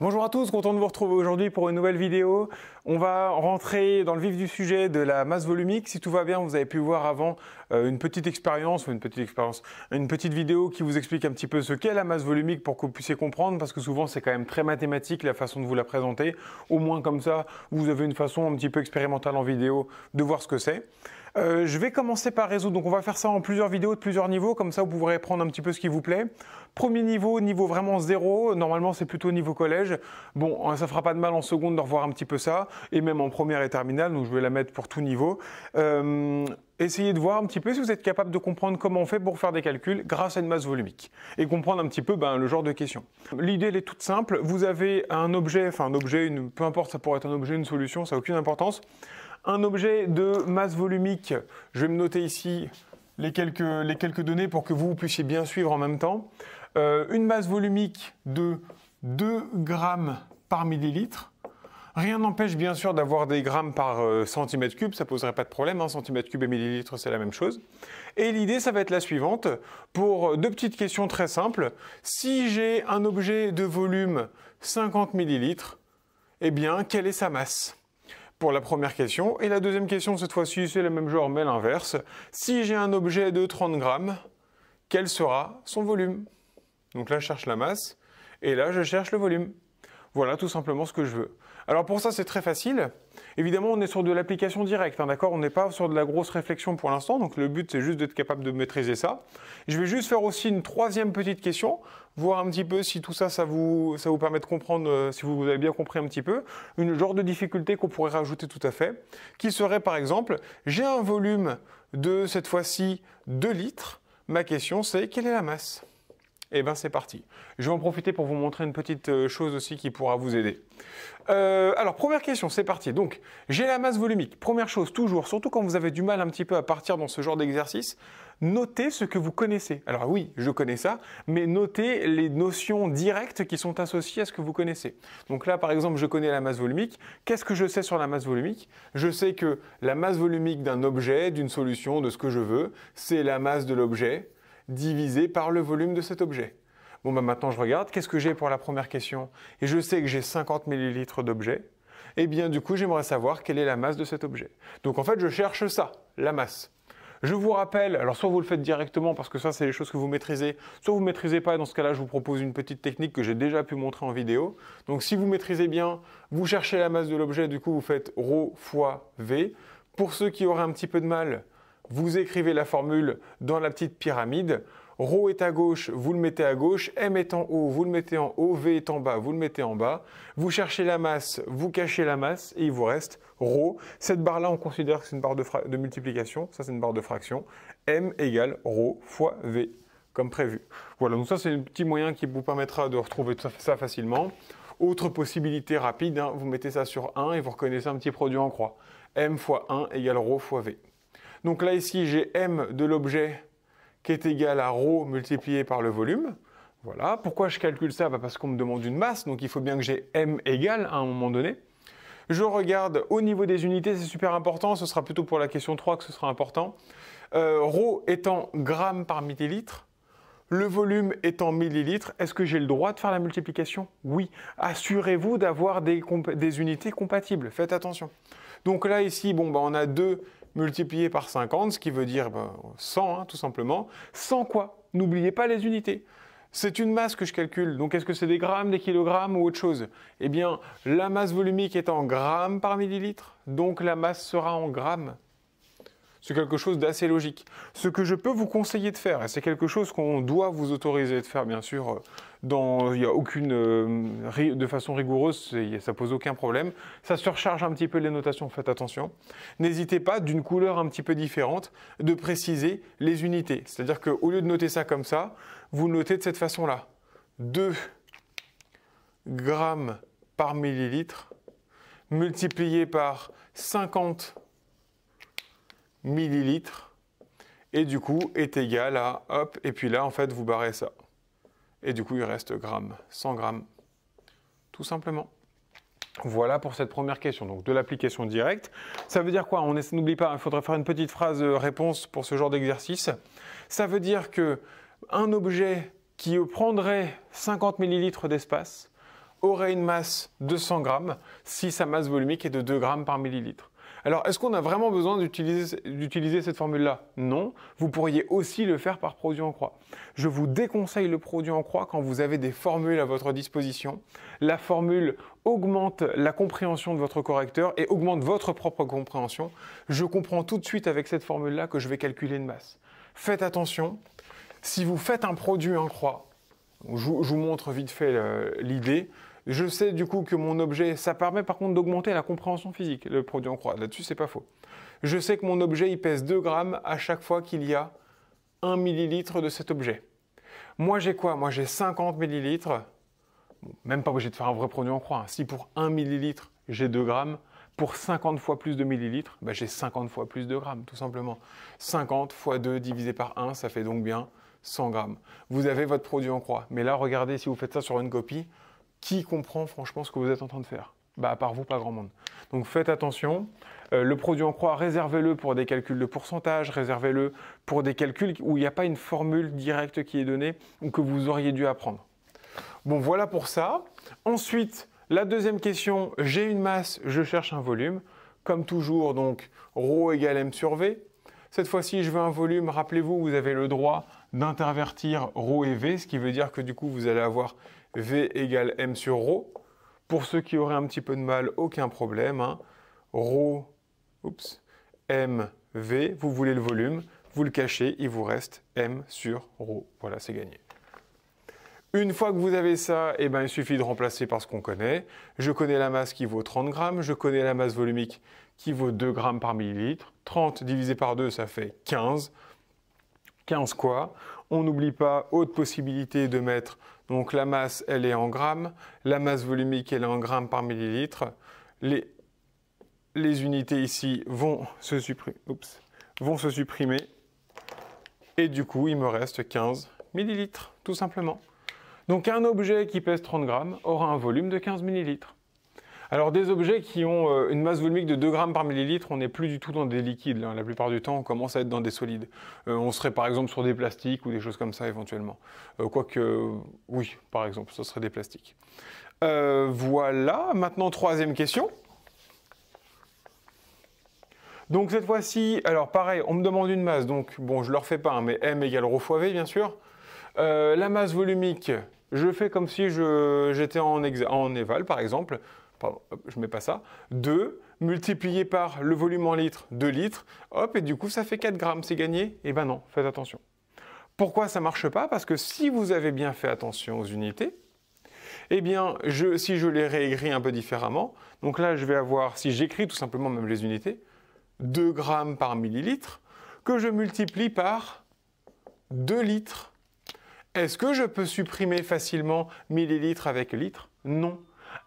Bonjour à tous, content de vous retrouver aujourd'hui pour une nouvelle vidéo. On va rentrer dans le vif du sujet de la masse volumique. Si tout va bien, vous avez pu voir avant une petite vidéo qui vous explique un petit peu ce qu'est la masse volumique pour que vous puissiez comprendre, parce que souvent c'est quand même très mathématique la façon de vous la présenter. Au moins comme ça, vous avez une façon un petit peu expérimentale en vidéo de voir ce que c'est. Je vais commencer par résoudre, donc on va faire ça en plusieurs vidéos de plusieurs niveaux, comme ça vous pourrez prendre un petit peu ce qui vous plaît. Premier niveau, niveau vraiment zéro, normalement c'est plutôt niveau collège. Bon, ça fera pas de mal en seconde de revoir un petit peu ça, et même en première et terminale, donc je vais la mettre pour tout niveau. Essayez de voir un petit peu si vous êtes capable de comprendre comment on fait pour faire des calculs grâce à une masse volumique, et comprendre un petit peu le genre de question. L'idée elle est toute simple, vous avez un objet, peu importe, ça pourrait être un objet, une solution, ça n'a aucune importance. Un objet de masse volumique, je vais me noter ici les quelques données pour que vous puissiez bien suivre en même temps. Une masse volumique de 2 grammes par millilitre. Rien n'empêche bien sûr d'avoir des grammes par centimètre cube, ça poserait pas de problème, hein, centimètre cube et millilitre c'est la même chose. Et l'idée ça va être la suivante, pour deux petites questions très simples. Si j'ai un objet de volume 50 millilitres, eh bien quelle est sa masse ? Pour la première question. Et la deuxième question, cette fois-ci, c'est le même genre, mais l'inverse. Si j'ai un objet de 30 grammes, quel sera son volume? Donc là, je cherche la masse, et là, je cherche le volume. Voilà tout simplement ce que je veux. Alors pour ça, c'est très facile. Évidemment, on est sur de l'application directe, hein, d'accord? On n'est pas sur de la grosse réflexion pour l'instant, donc le but, c'est juste d'être capable de maîtriser ça. Je vais juste faire aussi une troisième petite question, voir un petit peu si tout ça, ça vous permet de comprendre, si vous avez bien compris un petit peu, une genre de difficulté qu'on pourrait rajouter tout à fait, qui serait par exemple, j'ai un volume de, cette fois-ci, 2 litres. Ma question, c'est quelle est la masse? Eh bien, c'est parti. Je vais en profiter pour vous montrer une petite chose aussi qui pourra vous aider. Alors, première question, c'est parti. Donc, j'ai la masse volumique. Première chose, toujours, surtout quand vous avez du mal un petit peu à partir dans ce genre d'exercice, notez ce que vous connaissez. Alors oui, je connais ça, mais notez les notions directes qui sont associées à ce que vous connaissez. Donc là, par exemple, je connais la masse volumique. Qu'est-ce que je sais sur la masse volumique? Je sais que la masse volumique d'un objet, d'une solution, de ce que je veux, c'est la masse de l'objet divisé par le volume de cet objet. Bon, maintenant je regarde, qu'est-ce que j'ai pour la première question? Et je sais que j'ai 50 millilitres d'objet. Eh bien, du coup, j'aimerais savoir quelle est la masse de cet objet. Donc, en fait, je cherche ça, la masse. Je vous rappelle, alors soit vous le faites directement parce que ça, c'est les choses que vous maîtrisez, soit vous ne maîtrisez pas, et dans ce cas-là, je vous propose une petite technique que j'ai déjà pu montrer en vidéo. Donc, si vous maîtrisez bien, vous cherchez la masse de l'objet, du coup, vous faites ρ fois V. Pour ceux qui auraient un petit peu de mal, vous écrivez la formule dans la petite pyramide. Rho est à gauche, vous le mettez à gauche. M est en haut, vous le mettez en haut. V est en bas, vous le mettez en bas. Vous cherchez la masse, vous cachez la masse et il vous reste Rho. Cette barre-là, on considère que c'est une barre de multiplication. Ça, c'est une barre de fraction. M égale Rho fois V, comme prévu. Voilà, donc ça, c'est un petit moyen qui vous permettra de retrouver ça facilement. Autre possibilité rapide, hein, vous mettez ça sur 1 et vous reconnaissez un petit produit en croix. M fois 1 égale Rho fois V. Donc là, ici, j'ai M de l'objet qui est égal à ρ multiplié par le volume. Voilà. Pourquoi je calcule ça? Parce qu'on me demande une masse, donc il faut bien que j'ai M égale à un moment donné. Je regarde au niveau des unités, c'est super important, ce sera plutôt pour la question 3 que ce sera important. Rho étant grammes par millilitre, le volume étant millilitres, est-ce que j'ai le droit de faire la multiplication? Oui. Assurez-vous d'avoir des unités compatibles, faites attention. Donc là, ici, on a 2 multiplié par 50, ce qui veut dire 100, hein, tout simplement. 100 quoi? N'oubliez pas les unités. C'est une masse que je calcule, donc est-ce que c'est des grammes, des kilogrammes ou autre chose? Eh bien, la masse volumique est en grammes par millilitre, donc la masse sera en grammes. C'est quelque chose d'assez logique. Ce que je peux vous conseiller de faire, et c'est quelque chose qu'on doit vous autoriser de faire, bien sûr, il n'y a aucune, de façon rigoureuse, ça pose aucun problème. Ça surcharge un petit peu les notations, faites attention. N'hésitez pas, d'une couleur un petit peu différente, de préciser les unités. C'est-à-dire qu'au lieu de noter ça comme ça, vous notez de cette façon-là. 2 grammes par millilitre multiplié par 50 millilitres et du coup est égal à, hop, et puis là en fait vous barrez ça. Et du coup il reste grammes, 100 grammes, tout simplement. Voilà pour cette première question, donc de l'application directe. Ça veut dire quoi? N'oublie pas, il faudrait faire une petite phrase réponse pour ce genre d'exercice. Ça veut dire que un objet qui prendrait 50 millilitres d'espace aurait une masse de 100 grammes si sa masse volumique est de 2 grammes par millilitre. Alors, est-ce qu'on a vraiment besoin d'utiliser cette formule-là? Non. Vous pourriez aussi le faire par produit en croix. Je vous déconseille le produit en croix quand vous avez des formules à votre disposition. La formule augmente la compréhension de votre correcteur et augmente votre propre compréhension. Je comprends tout de suite avec cette formule-là que je vais calculer une masse. Faites attention. Si vous faites un produit en croix, je vous montre vite fait l'idée. Je sais du coup que mon objet, ça permet par contre d'augmenter la compréhension physique, le produit en croix. Là-dessus, c'est pas faux. Je sais que mon objet, il pèse 2 grammes à chaque fois qu'il y a 1 millilitre de cet objet. Moi, j'ai quoi? Moi, j'ai 50 millilitres. Bon, même pas obligé de faire un vrai produit en croix. Hein. Si pour 1 millilitre, j'ai 2 grammes, pour 50 fois plus de millilitres, bah, j'ai 50 fois plus de grammes, tout simplement. 50 fois 2 divisé par 1, ça fait donc bien 100 grammes. Vous avez votre produit en croix. Mais là, regardez, si vous faites ça sur une copie, qui comprend franchement ce que vous êtes en train de faire? Bah, à part vous, pas grand monde. Donc faites attention. Le produit en croix, réservez-le pour des calculs de pourcentage, réservez-le pour des calculs où il n'y a pas une formule directe qui est donnée ou que vous auriez dû apprendre. Bon, voilà pour ça. Ensuite, la deuxième question, j'ai une masse, je cherche un volume. Comme toujours, donc, ρ égale m sur v. Cette fois-ci, je veux un volume. Rappelez-vous, vous avez le droit d'intervertir ρ et v, ce qui veut dire que du coup, vous allez avoir V égale M sur ρ. Pour ceux qui auraient un petit peu de mal, aucun problème. Hein. ρ, M, V, vous voulez le volume, vous le cachez, il vous reste M sur ρ. Voilà, c'est gagné. Une fois que vous avez ça, eh ben, il suffit de remplacer par ce qu'on connaît. Je connais la masse qui vaut 30 grammes, je connais la masse volumique qui vaut 2 grammes par millilitre. 30 divisé par 2, ça fait 15. 15 quoi? On n'oublie pas, autre possibilité de mettre, donc la masse, elle est en grammes, la masse volumique, elle est en grammes par millilitre. Les unités ici vont se supprimer. Et du coup, il me reste 15 millilitres, tout simplement. Donc un objet qui pèse 30 grammes aura un volume de 15 millilitres. Alors des objets qui ont une masse volumique de 2 grammes par millilitre, on n'est plus du tout dans des liquides. Là. La plupart du temps, on commence à être dans des solides. On serait par exemple sur des plastiques ou des choses comme ça éventuellement. Quoique, oui, par exemple, ce serait des plastiques. Voilà, maintenant troisième question. Donc cette fois-ci, alors pareil, on me demande une masse, donc bon, je ne le refais pas, hein, mais M égale ρ fois V, bien sûr. La masse volumique, je fais comme si j'étais en éval, par exemple. Pardon, je ne mets pas ça. 2 multiplié par le volume en litres, 2 litres. Hop, et du coup, ça fait 4 grammes, c'est gagné? Eh ben non, faites attention. Pourquoi ça ne marche pas? Parce que si vous avez bien fait attention aux unités, eh bien, si je les réécris un peu différemment, donc là, je vais avoir, si j'écris tout simplement même les unités, 2 grammes par millilitre, que je multiplie par 2 litres. Est-ce que je peux supprimer facilement millilitres avec litres? Non.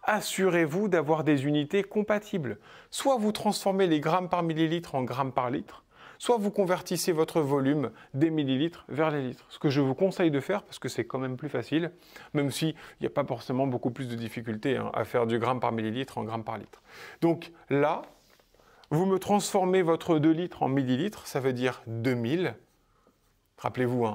Assurez-vous d'avoir des unités compatibles. Soit vous transformez les grammes par millilitre en grammes par litre, soit vous convertissez votre volume des millilitres vers les litres. Ce que je vous conseille de faire, parce que c'est quand même plus facile, même s'il n'y a pas forcément beaucoup plus de difficultés à faire du gramme par millilitre en gramme par litre. Donc là, vous me transformez votre 2 litres en millilitres, ça veut dire 2000. Rappelez-vous,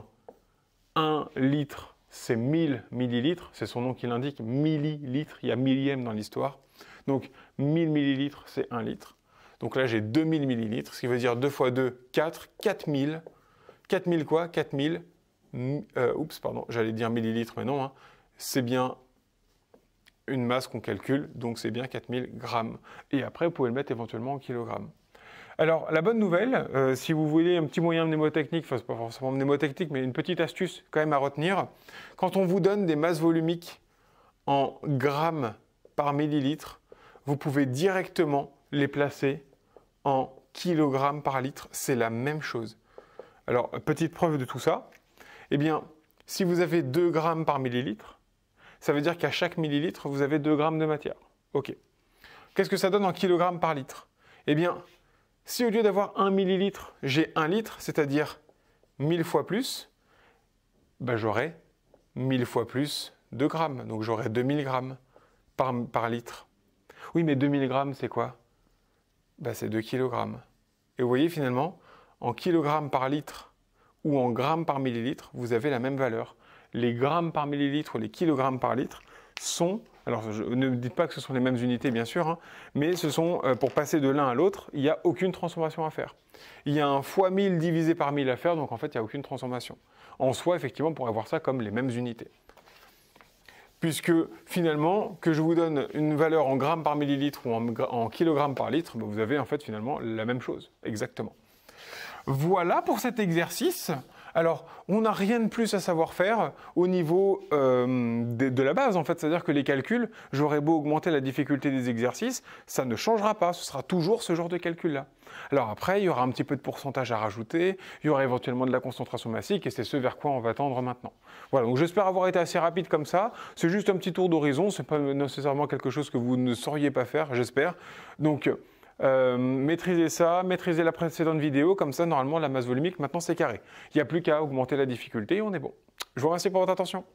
1 litre, c'est 1000 millilitres, c'est son nom qui l'indique, millilitres, il y a millième dans l'histoire. Donc 1000 millilitres, c'est 1 litre. Donc là, j'ai 2000 millilitres, ce qui veut dire 2 fois 2, 4, 4000. 4000 quoi? 4000, pardon, j'allais dire millilitres, mais non, c'est bien une masse qu'on calcule, donc c'est bien 4000 grammes. Et après, vous pouvez le mettre éventuellement en kilogrammes. Alors, la bonne nouvelle, si vous voulez un petit moyen mnémotechnique, enfin, c'est pas forcément mnémotechnique, mais une petite astuce quand même à retenir, quand on vous donne des masses volumiques en grammes par millilitre, vous pouvez directement les placer en kilogrammes par litre, c'est la même chose. Alors, petite preuve de tout ça, eh bien, si vous avez 2 grammes par millilitre, ça veut dire qu'à chaque millilitre, vous avez 2 grammes de matière. Ok. Qu'est-ce que ça donne en kilogrammes par litre? Eh bien, si au lieu d'avoir 1 millilitre, j'ai 1 litre, c'est-à-dire 1000 fois plus, ben j'aurai 1000 fois plus de grammes. Donc j'aurai 2000 grammes par litre. Oui, mais 2000 grammes, c'est quoi? Ben, c'est 2 kilogrammes. Et vous voyez finalement, en kilogrammes par litre ou en grammes par millilitre, vous avez la même valeur. Les grammes par millilitre ou les kilogrammes par litre sont Alors, ne me dites pas que ce sont les mêmes unités, bien sûr, hein, mais ce sont, pour passer de l'un à l'autre, il n'y a aucune transformation à faire. Il y a un fois 1000 divisé par 1000 à faire, donc en fait, il n'y a aucune transformation. En soi, effectivement, on pourrait voir ça comme les mêmes unités. Puisque finalement, que je vous donne une valeur en grammes par millilitre ou en kilogrammes par litre, vous avez en fait finalement la même chose, exactement. Voilà pour cet exercice. Alors, on n'a rien de plus à savoir faire au niveau de la base, en fait. C'est-à-dire que les calculs, j'aurais beau augmenter la difficulté des exercices, ça ne changera pas. Ce sera toujours ce genre de calcul-là. Alors après, il y aura un petit peu de pourcentage à rajouter, il y aura éventuellement de la concentration massique, et c'est ce vers quoi on va tendre maintenant. Voilà, donc j'espère avoir été assez rapide comme ça. C'est juste un petit tour d'horizon, c'est pas nécessairement quelque chose que vous ne sauriez pas faire, j'espère. Donc, maîtrisez ça, maîtrisez la précédente vidéo, comme ça, normalement, la masse volumique, maintenant, c'est carré. Il n'y a plus qu'à augmenter la difficulté et on est bon. Je vous remercie pour votre attention.